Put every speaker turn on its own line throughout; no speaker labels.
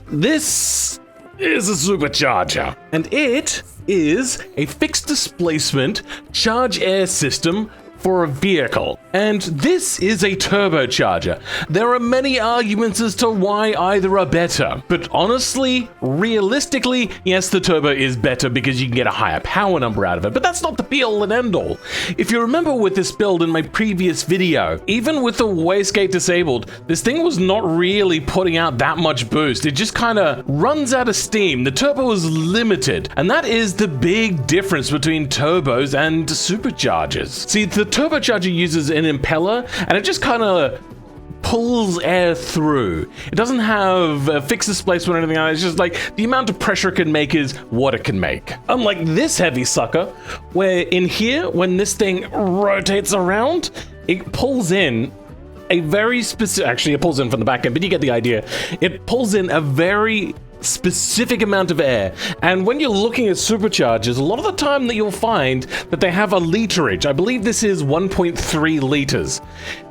This is a supercharger, and it is a fixed displacement charge air system for a vehicle. And this is a turbocharger. There are many arguments as to why either are better, but honestly, realistically, yes, the turbo is better because you can get a higher power number out of it, but that's not the be-all and end-all. If you remember with this build in my previous video, even with the wastegate disabled, this thing was not really putting out that much boost. It just kind of runs out of steam. The turbo is limited, and that is the big difference between turbos and superchargers. See, the turbocharger uses an impeller, and it just kind of pulls air through. It doesn't have a fixed displacement or anything like that. It's just like the amount of pressure it can make is what it can make. Unlike this heavy sucker, where in here, when this thing rotates around, it pulls in a very specific, actually it pulls in from the back end, but you get the idea. It pulls in a very specific amount of air, and when you're looking at superchargers, a lot of the time that you'll find that they have a literage. I believe this is 1.3 liters,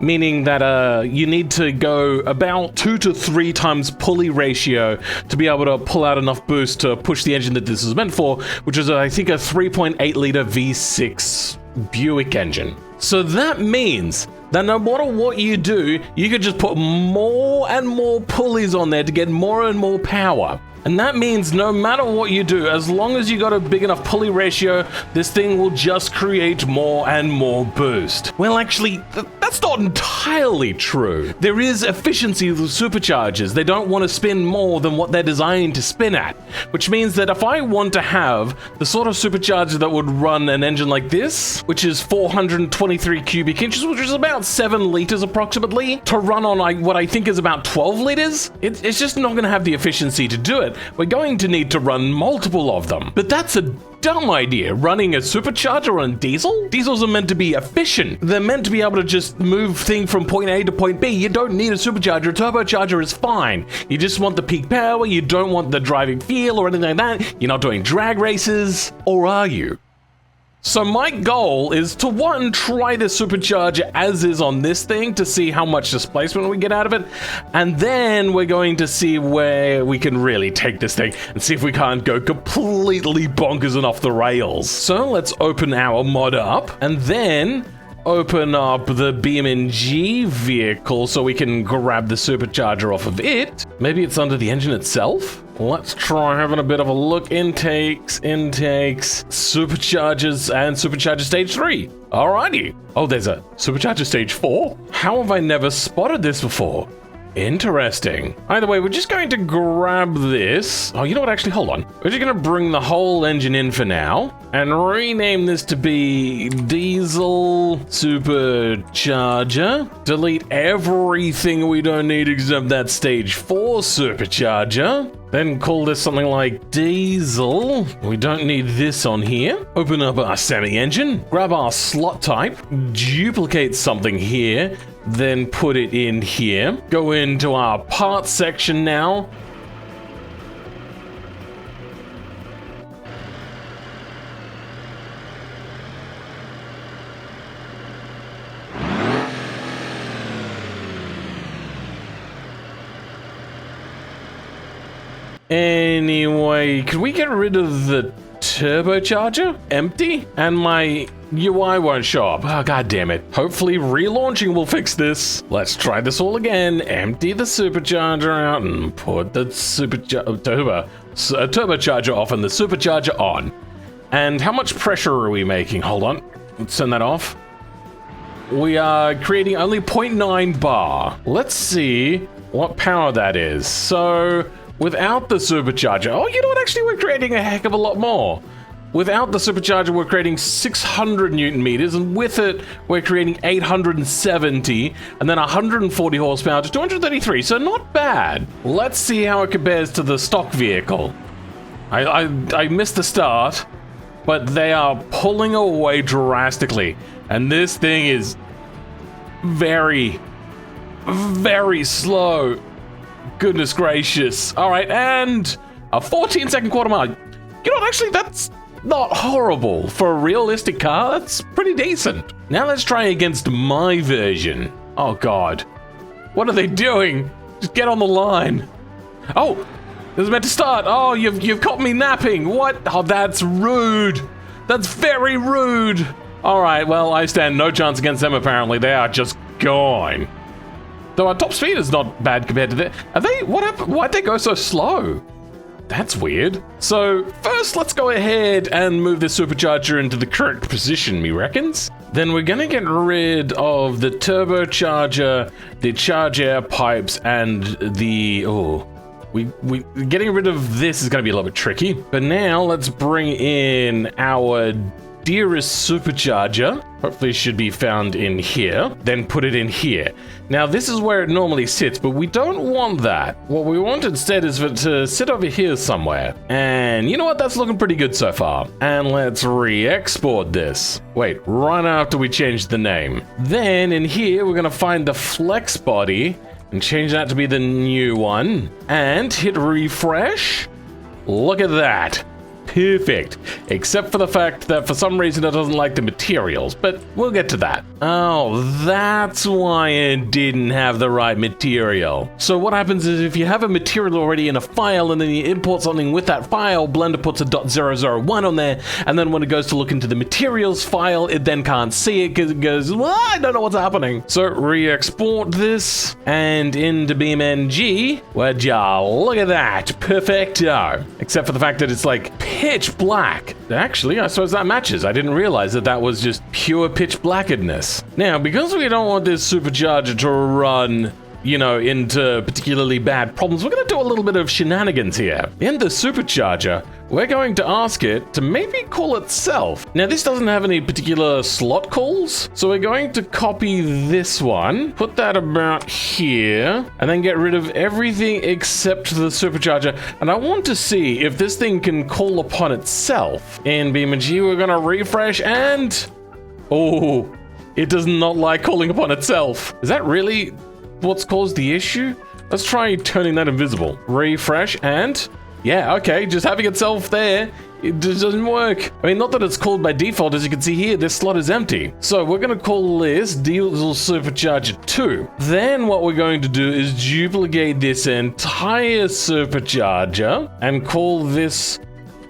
meaning that you need to go about 2 to 3 times pulley ratio to be able to pull out enough boost to push the engine that this is meant for, which is I think a 3.8 liter V6 Buick engine. So that means that no matter what you do, you could just put more and more pulleys on there to get more and more power. And that means no matter what you do, as long as you got a big enough pulley ratio, this thing will just create more and more boost. Well, actually, that's not entirely true. There is efficiency with superchargers. They don't want to spin more than what they're designed to spin at, which means that if I want to have the sort of supercharger that would run an engine like this, which is 423 cubic inches, which is about 7 liters approximately, to run on what I think is about 12 liters, it's just not going to have the efficiency to do it. We're going to need to run multiple of them. But that's a dumb idea, running a supercharger on diesel? Diesels are meant to be efficient. They're meant to be able to just move things from point A to point B. You don't need a supercharger. A turbocharger is fine. You just want the peak power. You don't want the driving feel or anything like that. You're not doing drag races, or are you? So my goal is to one, try the supercharger as is on this thing to see how much displacement we get out of it, and then we're going to see where we can really take this thing and see if we can't go completely bonkers and off the rails. So let's open our mod up and then open up the BeamNG vehicle so we can grab the supercharger off of it. Maybe it's under the engine itself? Let's try having a bit of a look. Intakes, superchargers, and supercharger stage 3. Alrighty. Oh, there's a supercharger stage 4? How have I never spotted this before? Interesting. Either way, we're just going to grab this. Oh, you know what? Actually, hold on. We're just going to bring the whole engine in for now and rename this to be Diesel Supercharger. Delete everything we don't need except that stage 4 supercharger. Then call this something like Diesel. We don't need this on here. Open up our semi-engine. Grab our slot type. Duplicate something here. Then put it in here. Go into our parts section now. Anyway, can we get rid of the turbocharger? Empty? And my UI won't show up. Oh, god damn it. Hopefully relaunching will fix this. Let's try this all again. Empty the supercharger out and put the turbocharger off and the supercharger on. And how much pressure are we making? Hold on. Let's turn that off. We are creating only 0.9 bar. Let's see what power that is. So without the supercharger, oh, you know what? Actually, we're creating a heck of a lot more. Without the supercharger, we're creating 600 Newton meters, and with it, we're creating 870, and then 140 horsepower to 233, so not bad. Let's see how it compares to the stock vehicle. I missed the start, but they are pulling away drastically, and this thing is very, very slow. Goodness gracious. All right, and a 14-second quarter mile. You know what, actually, that's not horrible. For a realistic car, that's pretty decent. Now let's try against my version. Oh, God. What are they doing? Just get on the line. Oh, this is meant to start. Oh, you've caught me napping. What? Oh, that's rude. That's very rude. All right, well, I stand no chance against them, apparently. They are just gone. Though our top speed is not bad compared to that. Are they, what happened? Why'd they go so slow? That's weird. So first, let's go ahead and move this supercharger into the correct position, me reckons. Then we're gonna get rid of the turbocharger, the charge air pipes, and the, we getting rid of this is gonna be a little bit tricky. But now let's bring in our dearest supercharger. Hopefully it should be found in here. Then put it in here. Now this is where it normally sits, but we don't want that. What we want instead is for it to sit over here somewhere. And you know what? That's looking pretty good so far. And let's re-export this. Wait, right after we change the name. Then in here, we're gonna find the flex body and change that to be the new one. And hit refresh. Look at that. Perfect, except for the fact that for some reason it doesn't like the materials, but we'll get to that. Oh, that's why it didn't have the right material. So what happens is if you have a material already in a file and then you import something with that file, Blender puts a .001 on there, and then when it goes to look into the materials file, it then can't see it because it goes, well, I don't know what's happening. So re-export this, and into BeamNG, would ya look at that, perfecto. Except for the fact that it's like pitch black. Actually, I suppose that matches. I didn't realize that that was just pure pitch blackedness. Now, because we don't want this supercharger to run, you know, into particularly bad problems, we're going to do a little bit of shenanigans here. In the supercharger, we're going to ask it to maybe call itself. Now, this doesn't have any particular slot calls, so we're going to copy this one, put that about here, and then get rid of everything except the supercharger. And I want to see if this thing can call upon itself. In BeamNG, we're going to refresh and... oh, it does not like calling upon itself. Is that really what's caused the issue? Let's try turning that invisible. Refresh and... yeah, okay, just having itself there, it just doesn't work. I mean, not that it's called by default, as you can see here, this slot is empty. So we're gonna call this Diesel Supercharger 2. Then what we're going to do is duplicate this entire supercharger and call this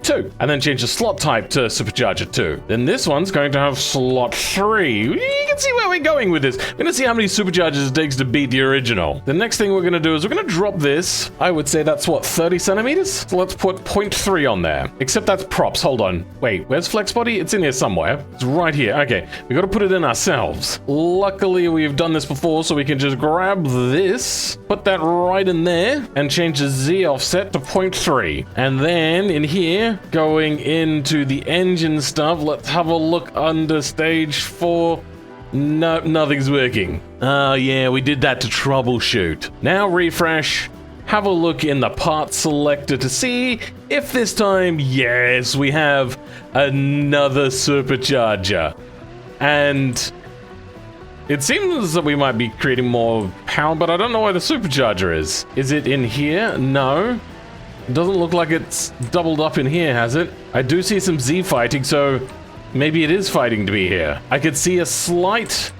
2, and then change the slot type to Supercharger 2. Then this one's going to have slot 3. You can see where we're going with this. We're gonna see how many superchargers it takes to beat the original. The next thing we're gonna do is we're gonna drop this. I would say that's what, 30 centimeters? So let's put 0.3 on there. Except that's props, hold on. Wait, where's flex body? It's in here somewhere. It's right here, okay. We gotta put it in ourselves. Luckily, we've done this before, so we can just grab this, put that right in there, and change the Z offset to 0.3. And then in here, going into the engine stuff, let's have a look under stage 4. No, nothing's working. Oh yeah, we did that to troubleshoot. Now refresh, have a look in the part selector to see if this time, yes, we have another supercharger. And it seems that we might be creating more power, but I don't know where the supercharger is. Is it in here? No. It doesn't look like it's doubled up in here, has it? I do see some Z fighting, so maybe it is fighting to be here. I could see a slight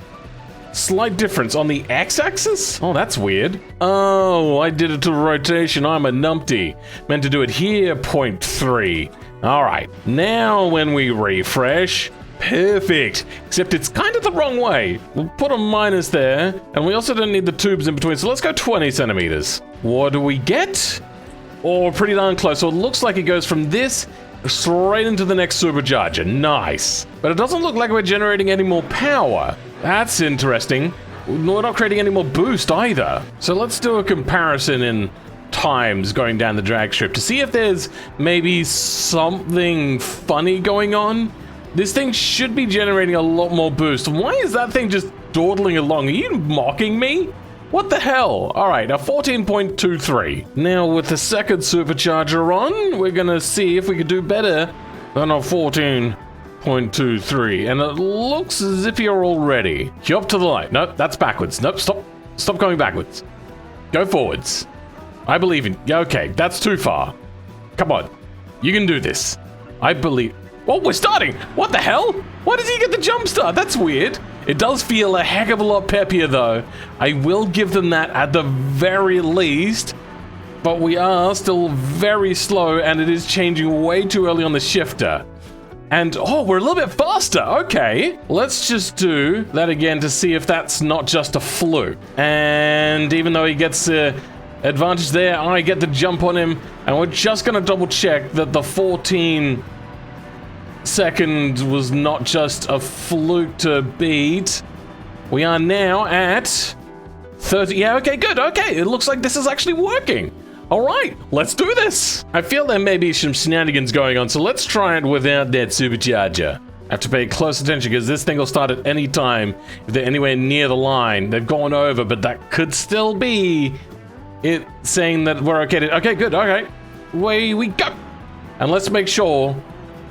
difference on the x-axis? Oh, that's weird. Oh, I did it to rotation. I'm a numpty. Meant to do it here, 0.3. All right, now when we refresh, perfect. Except it's kind of the wrong way. We'll put a minus there, and we also don't need the tubes in between, so let's go 20 centimeters. What do we get? Oh, pretty darn close. So it looks like it goes from this straight into the next supercharger. Nice. But it doesn't look like we're generating any more power. That's interesting. We're not creating any more boost either. So let's do a comparison in times going down the drag strip to see if there's maybe something funny going on. This thing should be generating a lot more boost. Why is that thing just dawdling along? Are you mocking me? What the hell? All right, a 14.23. Now with the second supercharger on, we're gonna see if we could do better than a 14.23. And it looks as if you're all ready. You're up to the light. Nope, that's backwards. Nope, stop going backwards. Go forwards. I believe in you. Okay, that's too far. Come on, you can do this. I believe. Oh, we're starting. What the hell? Why does he get the jump start? That's weird. It does feel a heck of a lot peppier, though. I will give them that at the very least. But we are still very slow, and it is changing way too early on the shifter. And, oh, we're a little bit faster. Okay. Let's just do that again to see if that's not just a fluke. And even though he gets advantage there, I get the jump on him. And we're just going to double check that the 14 second was not just a fluke to beat. We are now at 30. Yeah, okay, good. Okay, it looks like this is actually working. All right, let's do this. I feel there may be some shenanigans going on, so let's try it without that supercharger. I have to pay close attention because this thing will start at any time if they're anywhere near the line. They've gone over, but that could still be it saying that we're okay. Okay, good. All right, away we go. And let's make sure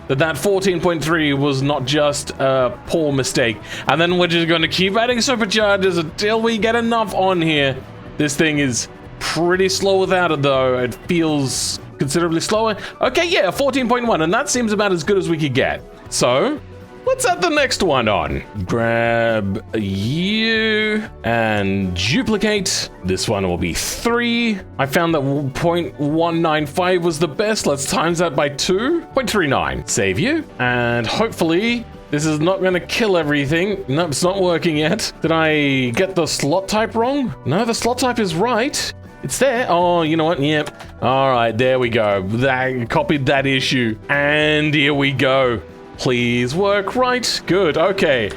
that 14.3 was not just a poor mistake. And then we're just going to keep adding superchargers until we get enough on here. This thing is pretty slow without it, though. It feels considerably slower. Okay, yeah, 14.1, and that seems about as good as we could get. So, let's add the next one on. Grab you and duplicate. This one will be 3. I found that 0.195 was the best. Let's times that by 2. 0.39. Save you. And hopefully this is not going to kill everything. Nope, it's not working yet. Did I get the slot type wrong? No, the slot type is right. It's there. Oh, you know what? Yep. All right, there we go. That copied that issue. And here we go. Please work right. Good. Okay.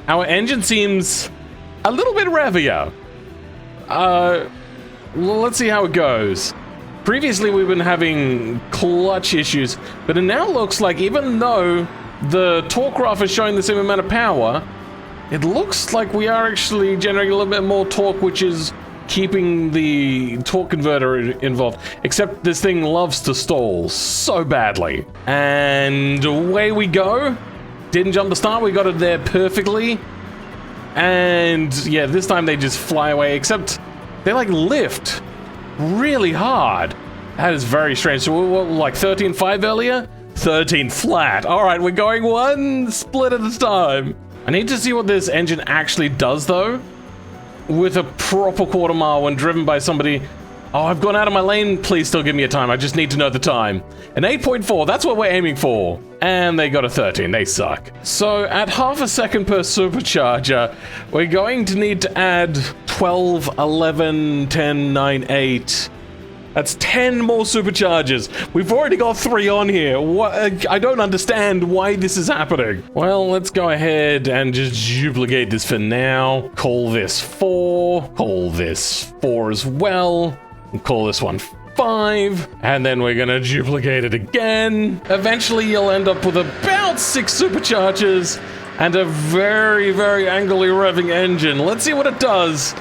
Our engine seems a little bit revvier. Let's see how it goes. Previously, we've been having clutch issues, but it now looks like even though the torque graph is showing the same amount of power, it looks like we are actually generating a little bit more torque, which is keeping the torque converter involved. Except this thing loves to stall so badly. And away we go. Didn't jump the start, we got it there perfectly. And yeah, this time they just fly away, except they like lift really hard. That is very strange. So we were like 13.5 earlier? 13 flat. All right, we're going one split at a time. I need to see what this engine actually does, though, with a proper quarter mile when driven by somebody. Oh, I've gone out of my lane. Please still give me a time. I just need to know the time. An 8.4, that's what we're aiming for. And they got a 13, they suck. So at half a second per supercharger, we're going to need to add 12, 11, 10, 9, 8. That's 10 more superchargers. We've already got 3 on here. What? I don't understand why this is happening. Well, let's go ahead and just duplicate this for now. Call this 4. Call this 4 as well. And call this one 5. And then we're gonna duplicate it again. Eventually, you'll end up with about 6 superchargers and a very, very angrily revving engine. Let's see what it does.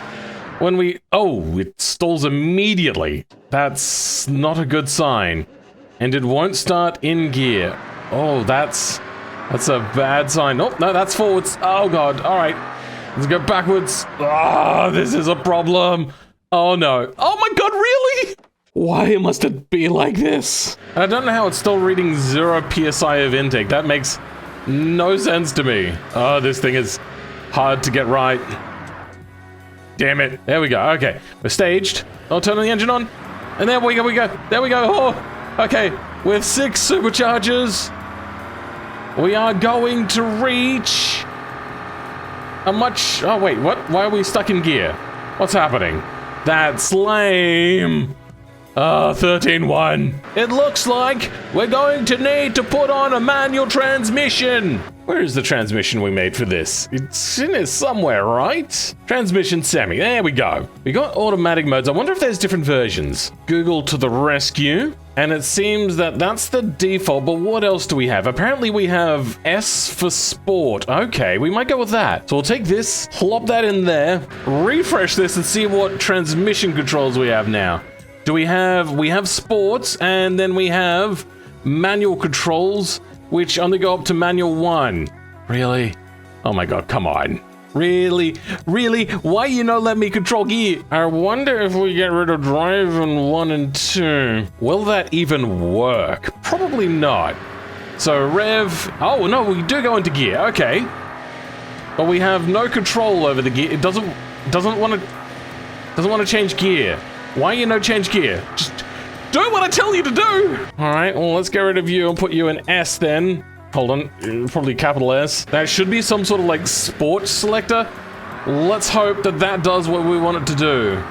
When we... Oh, it stalls immediately. That's not a good sign. And it won't start in gear. Oh, that's a bad sign. Oh, no, that's forwards. Oh, God. All right. Let's go backwards. Ah, this is a problem. Oh, no. Oh, my God, really? Why must it be like this? I don't know how it's still reading 0 PSI of intake. That makes no sense to me. Oh, this thing is hard to get right. Damn it. There we go. Okay. We're staged. I'll turn the engine on. And there we go. There we go. Oh, okay. With 6 superchargers, we are going to reach a much... Oh, wait. What? Why are we stuck in gear? What's happening? That's lame. 13.1. It looks like we're going to need to put on a manual transmission. Where is the transmission we made for this? It's in here somewhere, right? Transmission semi. There we go. We got automatic modes. I wonder if there's different versions. Google to the rescue. And it seems that that's the default, but what else do we have? Apparently we have S for sport. Okay, we might go with that. So we'll take this, plop that in there, refresh this and see what transmission controls we have now. We have sports, and then we have manual controls, which only go up to manual 1. Really? Oh my God, come on. Really? Really? Why you not let me control gear? I wonder if we get rid of drive in 1 and 2. Will that even work? Probably not. So rev, oh no, we do go into gear, okay. but we have no control over the gear. It doesn't want to change gear. Why you no change gear? Just do what I tell you to do. All right, well, let's get rid of you and put you in S then. Hold on, probably capital S. That should be some sort of like sports selector. Let's hope that that does what we want it to do.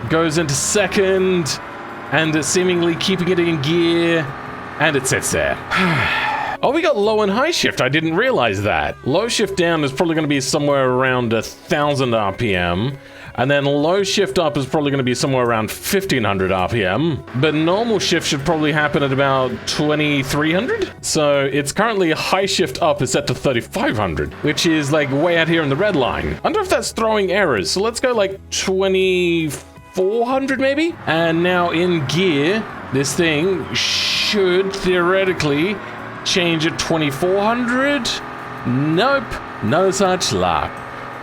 Goes into second, and it's seemingly keeping it in gear, and it sits there. Oh, we got low and high shift. I didn't realize that. Low shift down is probably going to be somewhere around 1,000 RPM. And then low shift up is probably going to be somewhere around 1,500 RPM. But normal shift should probably happen at about 2,300. So it's currently high shift up is set to 3,500, which is like way out here in the red line. I wonder if that's throwing errors. So let's go like 2,400 maybe. And now in gear, this thing should theoretically change at 2,400. Nope, no such luck.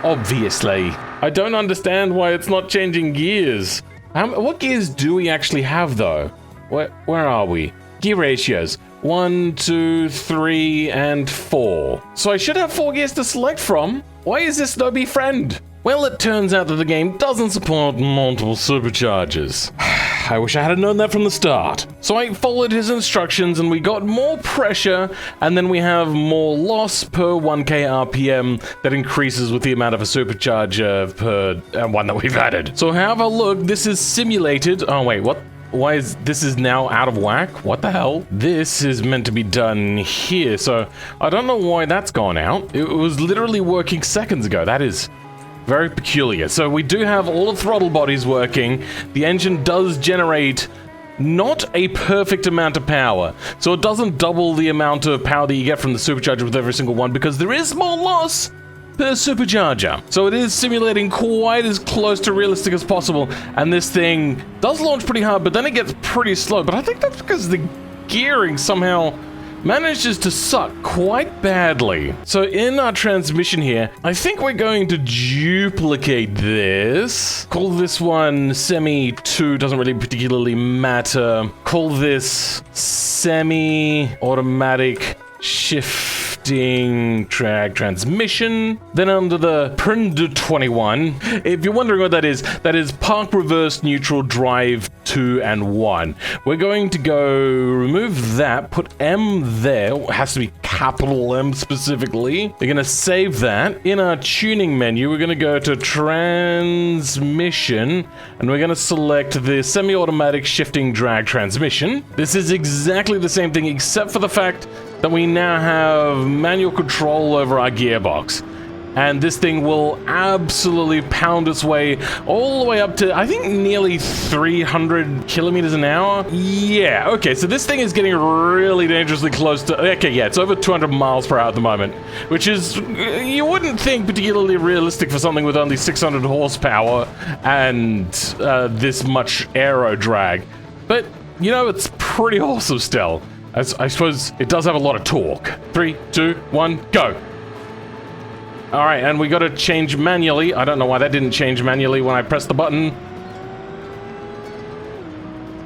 Obviously. I don't understand why it's not changing gears. What gears do we actually have, though? Where are we? Gear ratios. 1, 2, 3, and 4. So I should have 4 gears to select from. Why is this no befriend? Well, it turns out that the game doesn't support multiple superchargers. I wish I had known that from the start. So I followed his instructions and we got more pressure, and then we have more loss per 1k RPM that increases with the amount of a supercharger per one that we've added. So have a look. This is simulated. Oh wait, what? Why is this is now out of whack? What the hell? This is meant to be done here, so I don't know why that's gone out. It was literally working seconds ago. That is very peculiar. So we do have all the throttle bodies working. The engine does generate not a perfect amount of power. So it doesn't double the amount of power that you get from the supercharger with every single one, because there is more loss per supercharger. So it is simulating quite as close to realistic as possible. And this thing does launch pretty hard, but then it gets pretty slow. But I think that's because the gearing somehow manages to suck quite badly. So in our transmission here, I think we're going to duplicate this. Call this one Semi 2, doesn't really particularly matter. Call this Semi-Automatic Shifting Drag Transmission. Then under the Prnd 21, if you're wondering what that is Park Reverse Neutral Drive 2 and 1. We're going to go remove that, put M there. It has to be capital M specifically. We're going to save that. In our tuning menu, we're going to go to Transmission, and we're going to select the Semi-Automatic Shifting Drag Transmission. This is exactly the same thing, except for the fact that we now have manual control over our gearbox. And this thing will absolutely pound its way all the way up to, I think, nearly 300 kilometers an hour. Yeah, okay, so this thing is getting really dangerously close to, okay, yeah, it's over 200 miles per hour at the moment, which is, you wouldn't think particularly realistic for something with only 600 horsepower and this much aero drag. But, you know, it's pretty awesome still. I suppose it does have a lot of torque. 3, 2, 1, go. All right, and we got to change manually. I don't know why that didn't change manually when I pressed the button.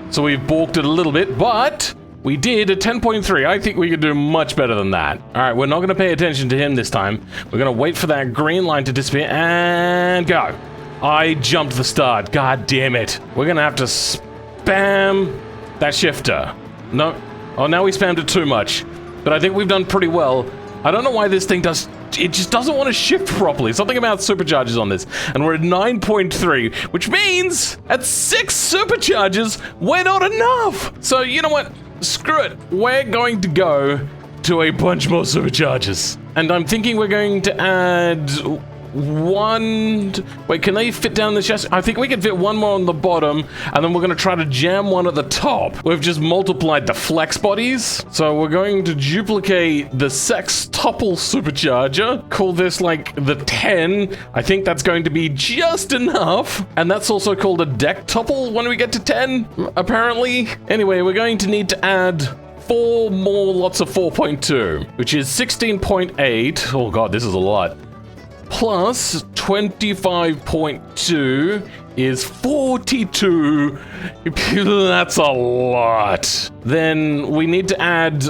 So we've balked it a little bit, but we did a 10.3. I think we could do much better than that. All right, we're not going to pay attention to him this time. We're going to wait for that green line to disappear and go. I jumped the start. God damn it. We're going to have to spam that shifter. No. Oh, now we spammed it too much. But I think we've done pretty well. I don't know why this thing does... It just doesn't want to shift properly. Something about superchargers on this. And we're at 9.3, which means at 6 superchargers, we're not enough. So, you know what? Screw it. We're going to go to a bunch more superchargers. And I'm thinking we're going to add... one... Wait, can they fit down the chest? I think we can fit one more on the bottom, and then we're going to try to jam one at the top. We've just multiplied the flex bodies. So we're going to duplicate the sextuple supercharger. Call this like the 10. I think that's going to be just enough. And that's also called a dectuple when we get to 10, apparently. Anyway, we're going to need to add 4 more lots of 4.2, which is 16.8. Oh god, this is a lot. plus 25.2 is 42. That's a lot. Then we need to add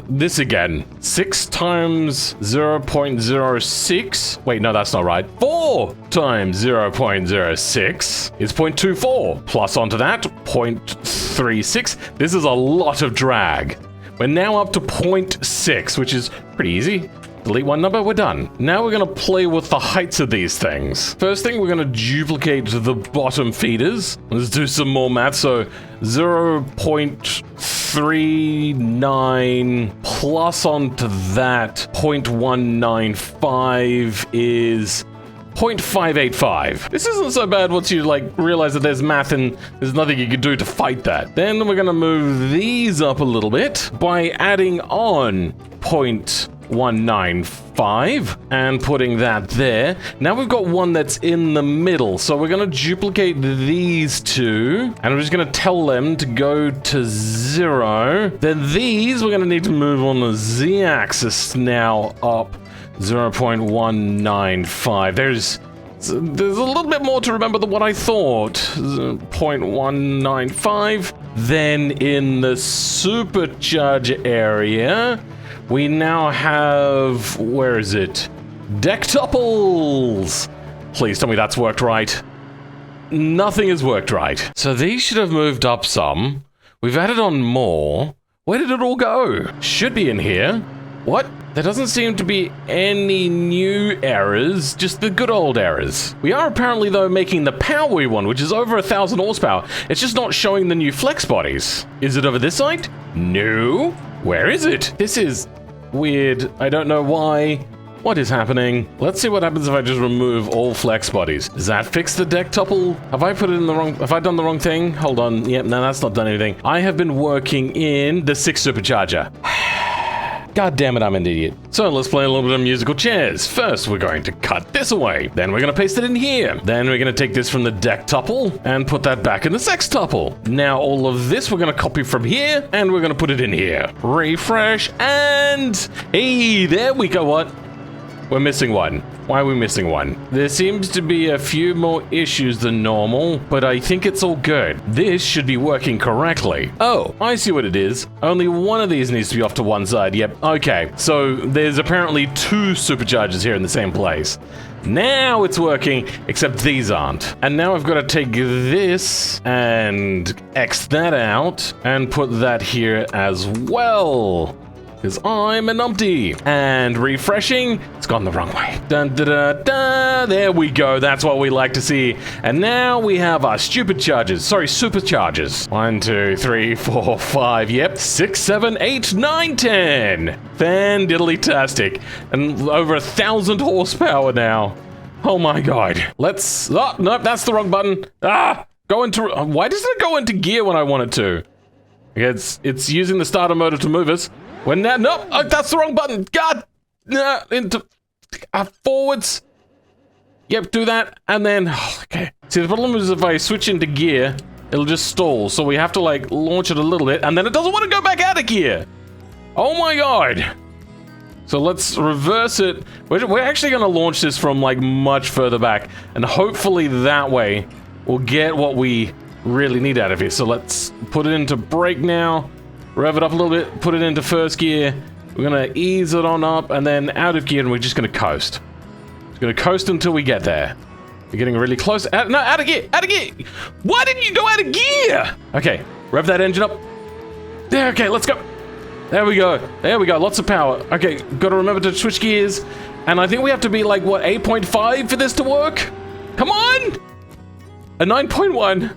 this again. 6 times 0.06. Wait, no, that's not right. 4 times 0.06 is 0.24. Plus onto that, 0.36. This is a lot of drag. We're now up to 0.6, which is pretty easy. Delete one number, we're done. Now we're gonna play with the heights of these things. First thing, we're gonna duplicate the bottom feeders. Let's do some more math. So 0.39 plus onto that 0.195 is 0.585. This isn't so bad once you realize that there's math and there's nothing you can do to fight that. Then we're gonna move these up a little bit by adding on 0.195 and putting that there. Now we've got one that's in the middle, so we're gonna duplicate these two, and I'm just gonna tell them to go to 0. Then these we're gonna need to move on the z-axis now up 0.195. There's a little bit more to remember than what I thought. 0.195. Then in the supercharger area, we now have, where is it? Dectuples! Please tell me that's worked right. Nothing has worked right. So these should have moved up some. We've added on more. Where did it all go? Should be in here. What? There doesn't seem to be any new errors, just the good old errors. We are apparently, though, making the powery one, which is over 1,000 horsepower. It's just not showing the new flex bodies. Is it over this side? No. Where is it? This is weird. I don't know why. What is happening? Let's see what happens if I just remove all flex bodies. Does that fix the deck tuple? Have I put it in the wrong... Have I done the wrong thing? Hold on. Yep, no, that's not done anything. I have been working in the 6 supercharger. God damn it, I'm an idiot. So let's play a little bit of musical chairs. First, we're going to cut this away. Then we're going to paste it in here. Then we're going to take this from the deck tuple and put that back in the sex tuple. Now all of this we're going to copy from here and we're going to put it in here. Refresh and... Hey, there we go. What? We're missing one. Why are we missing one? There seems to be a few more issues than normal, but I think it's all good. This should be working correctly. Oh, I see what it is. Only one of these needs to be off to one side. Yep, okay. So there's apparently 2 superchargers here in the same place. Now it's working, except these aren't. And now I've got to take this and X that out and put that here as well. Because I'm a numpty. And refreshing, it's gone the wrong way. Dun, da, da, da. There we go. That's what we like to see. And now we have our superchargers. 1, 2, 3, 4, 5. Yep. 6, 7, 8, 9, 10. Fan-diddly-tastic. And over 1,000 horsepower now. Oh my god. Let's... Oh, nope, that's the wrong button. Ah! Go into... Why doesn't it go into gear when I want it to? It's using the starter motor to move us. When that, nope, oh, that's the wrong button. God, into forwards. Yep, do that, and then okay. See, the problem is if I switch into gear, it'll just stall. So we have to launch it a little bit, and then it doesn't want to go back out of gear. Oh my god! So let's reverse it. We're actually going to launch this from much further back, and hopefully that way we'll get what we really need out of here. So let's put it into brake now. Rev it up a little bit, put it into first gear. We're gonna ease it on up and then out of gear, and we're just gonna coast. Just gonna coast until we get there. We're getting really close. No, out of gear! Out of gear! Why didn't you go out of gear? Okay, rev that engine up. There, okay, let's go. There we go. There we go, lots of power. Okay, gotta remember to switch gears. And I think we have to be what, 8.5 for this to work? Come on! A 9.1.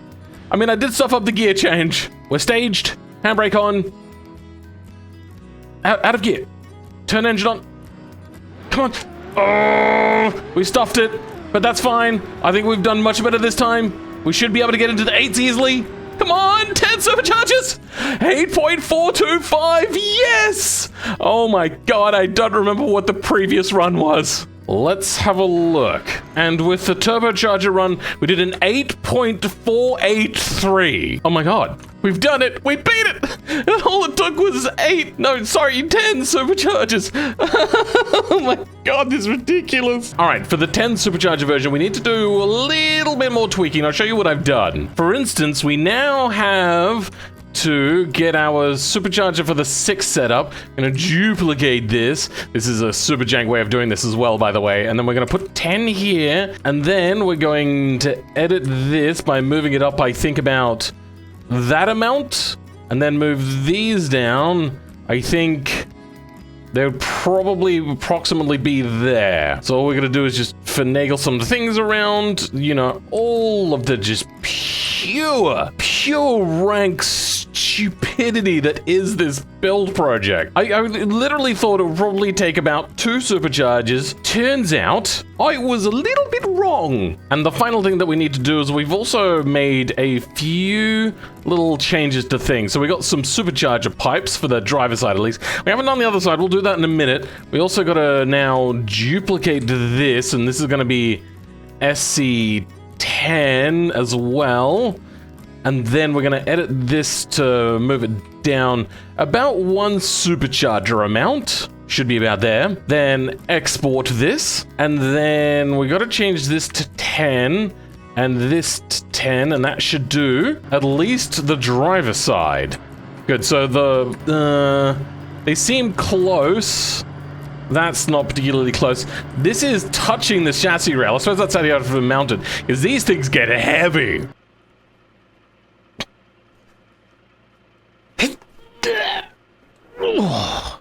I mean, I did stuff up the gear change. We're staged. Handbrake on. Out of gear. Turn engine on. Come on. Oh, we stuffed it, but that's fine. I think we've done much better this time. We should be able to get into the 8s easily. Come on, 10 superchargers. 8.425, yes. Oh my god, I don't remember what the previous run was. let's have a look. And with the turbocharger run, we did an 8.483. Oh my god. We've done it! We beat it! All it took was 10 superchargers! Oh my god, this is ridiculous! Alright, for the 10 supercharger version, we need to do a little bit more tweaking. I'll show you what I've done. For instance, we now have to get our supercharger for the 6 setup. I'm gonna duplicate this. This is a super jank way of doing this as well, by the way. And then we're gonna put 10 here, and then we're going to edit this by moving it up, I think, about that amount, and then move these down. I think they would probably approximately be there. So all we're gonna do is just finagle some things around, you know, all of the just pure rank stupidity that is this build project. I literally thought it would probably take about 2 superchargers. Turns out I was a little bit wrong. And the final thing that we need to do is we've also made a few little changes to things. So we got some supercharger pipes for the driver's side at least. We haven't done the other side. We'll do that in a minute. We also got to now duplicate this, and this is going to be SC10 as well. And then we're going to edit this to move it down about 1 supercharger amount. Should be about there. Then export this. And then we got to change this to 10 and this to 10. And that should do at least the driver side. Good. So they seem close. That's not particularly close. This is touching the chassis rail. I suppose that's how you have to mount it, because these things get heavy. Oh,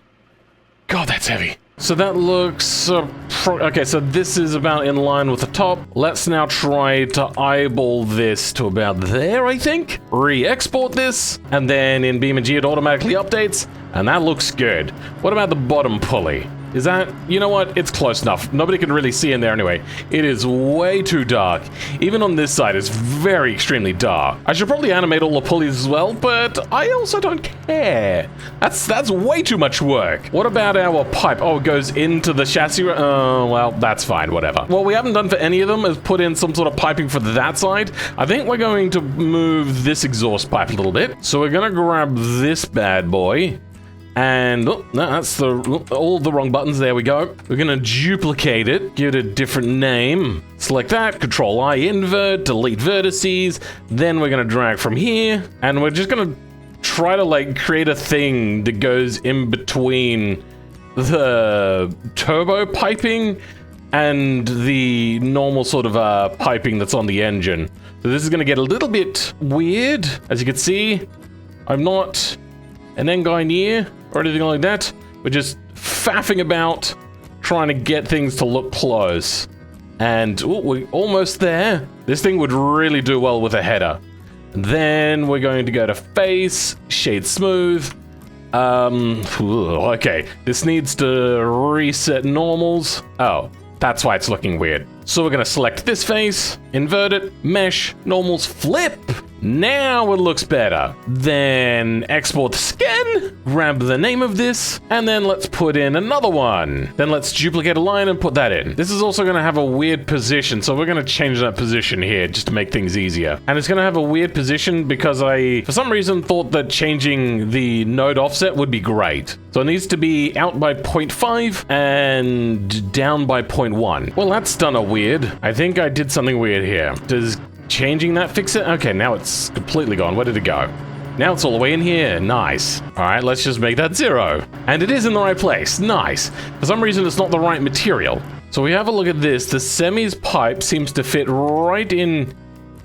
God, that's heavy. So that looks... okay, so this is about in line with the top. Let's now try to eyeball this to about there, I think. Re-export this, and then in BeamNG it automatically updates, and that looks good. What about the bottom pulley? Is that... you know what? It's close enough. Nobody can really see in there anyway. It is way too dark. Even on this side, it's very extremely dark. I should probably animate all the pulleys as well, but I also don't care. That's way too much work. What about our pipe? Oh, it goes into the chassis. Oh, well, that's fine. Whatever. What we haven't done for any of them is put in some sort of piping for that side. I think we're going to move this exhaust pipe a little bit. So we're going to grab this bad boy. And oh, no, that's all the wrong buttons. There we go. We're gonna duplicate it, give it a different name. Select that, Control I, invert, delete vertices. Then we're gonna drag from here, and we're just gonna try to like create a thing that goes in between the turbo piping and the normal sort of piping that's on the engine. So this is gonna get a little bit weird. As you can see, I'm not an engineer or anything like that. We're just faffing about, trying to get things to look close. And ooh, we're almost there. This thing would really do well with a header. And then we're going to go to face, shade smooth. Okay, this needs to reset normals. Oh, that's why it's looking weird. So we're gonna select this face, invert it, mesh, normals, flip. Now it looks better. Then export the scan, grab the name of this, and then let's put in another one. Then let's duplicate a line and put that in. This is also gonna have a weird position, so we're gonna change that position here just to make things easier. And it's gonna have a weird position because I, for some reason, thought that changing the node offset would be great. So it needs to be out by 0.5 and down by 0.1. Well, that's done a weird. I think I did something weird here. Does changing that fix it? Okay, now it's completely gone. Where did it go? Now it's all the way in here. Nice. All right, let's just make that 0. And it is in the right place. Nice. For some reason, it's not the right material. So we have a look at this. The semis pipe seems to fit right in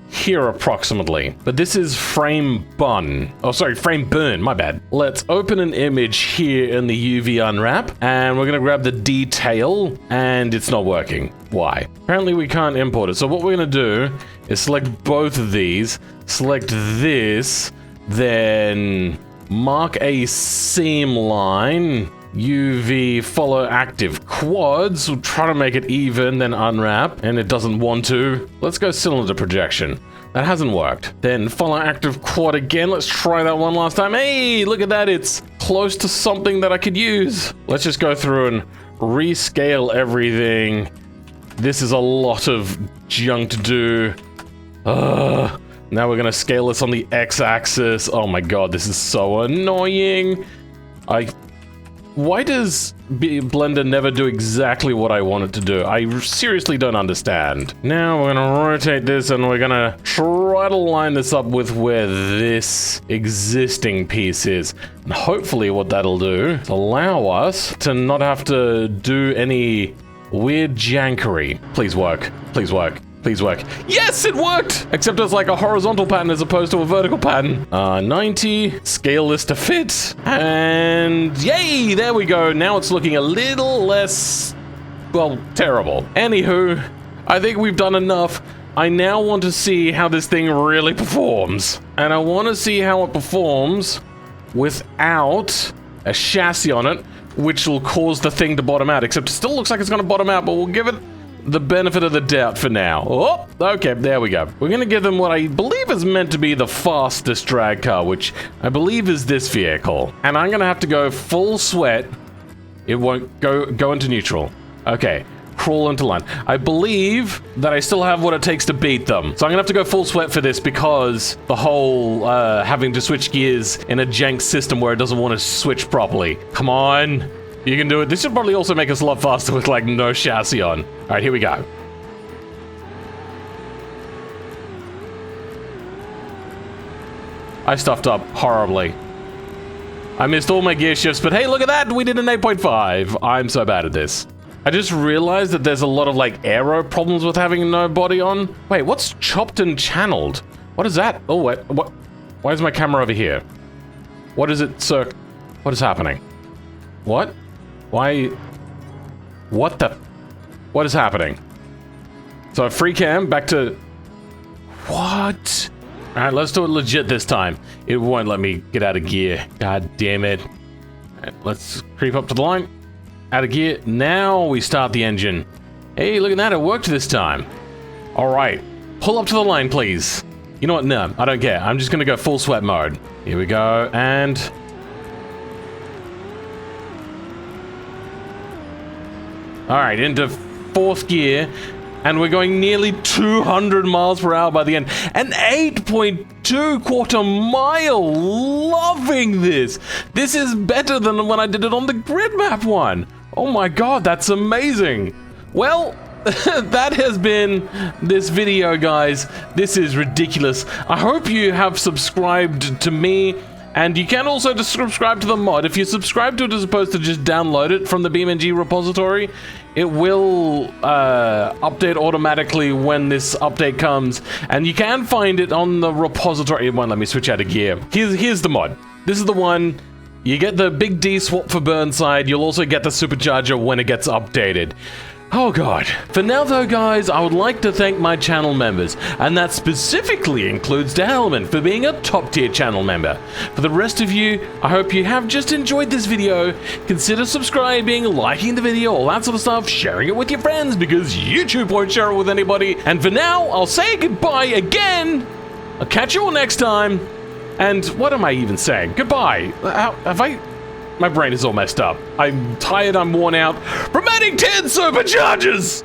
here approximately. But this is frame burn. Oh, sorry, frame burn. My bad. Let's open an image here in the UV unwrap. And we're going to grab the detail. And it's not working. Why? Apparently we can't import it. So what we're going to do is select both of these. Select this. Then mark a seam line. UV follow active quads. We'll try to make it even, then unwrap, and it doesn't want to. Let's go cylinder projection. That hasn't worked. Then follow active quad again. Let's try that one last time. Hey, look at that. It's close to something that I could use. Let's just go through and rescale everything. This is a lot of junk to do. Now we're gonna scale this on the x-axis. Oh my god, this is so annoying. Why does Blender never do exactly what I want it to do? I seriously don't understand. Now we're gonna rotate this and we're gonna try to line this up with where this existing piece is. And hopefully what that'll do is allow us to not have to do any weird jankery. Please work. Please work. Please work. Yes, it worked! Except it's like a horizontal pattern as opposed to a vertical pattern. 90, scale this to fit, and yay, there we go. Now it's looking a little less, well, terrible. Anywho, I think we've done enough. I now want to see how this thing really performs. And I want to see how it performs without a chassis on it, which will cause the thing to bottom out. Except it still looks like it's going to bottom out, but we'll give it the benefit of the doubt for now. Oh, okay, there we go. We're gonna give them what I believe is meant to be the fastest drag car, which I believe is this vehicle. And I'm gonna have to go full sweat. It won't go into neutral. Okay, crawl into line. I believe that I still have what it takes to beat them. So I'm gonna have to go full sweat for this because the whole having to switch gears in a jank system where it doesn't want to switch properly. Come on. You can do it. This should probably also make us a lot faster with, like, no chassis on. All right, here we go. I stuffed up horribly. I missed all my gear shifts, but hey, look at that! We did an 8.5. I'm so bad at this. I just realized that there's a lot of, like, aero problems with having no body on. Wait, what's chopped and channeled? What is that? Oh, wait, what? Why is my camera over here? What is it, sir? What is happening? What? Why? What the? What is happening? So free cam, back to... What? Alright, let's do it legit this time. It won't let me get out of gear. God damn it. Alright, let's creep up to the line. Out of gear. Now we start the engine. Hey, look at that, it worked this time. Alright, pull up to the line, please. You know what? No, I don't care. I'm just gonna go full sweat mode. Here we go, and... Alright, into fourth gear, and we're going nearly 200 miles per hour by the end. An 8.2 quarter mile! Loving this! This is better than when I did it on the grid map one! Oh my god, that's amazing! Well, that has been this video, guys. This is ridiculous. I hope you have subscribed to me. And you can also just subscribe to the mod. If you subscribe to it as opposed to just download it from the BeamNG repository, it will update automatically when this update comes. And you can find it on the repository. It won't let me switch out of gear. Here's the mod. This is the one. You get the Big D swap for Burnside. You'll also get the Supercharger when it gets updated. Oh god. For now though, guys, I would like to thank my channel members, and that specifically includes Dahelman for being a top tier channel member. For the rest of you, I hope you have just enjoyed this video. Consider subscribing, liking the video, all that sort of stuff, sharing it with your friends because YouTube won't share it with anybody. And for now, I'll say goodbye again. I'll catch you all next time. And what am I even saying? Goodbye. Have I... My brain is all messed up. I'm tired, I'm worn out. From adding 10 Superchargers!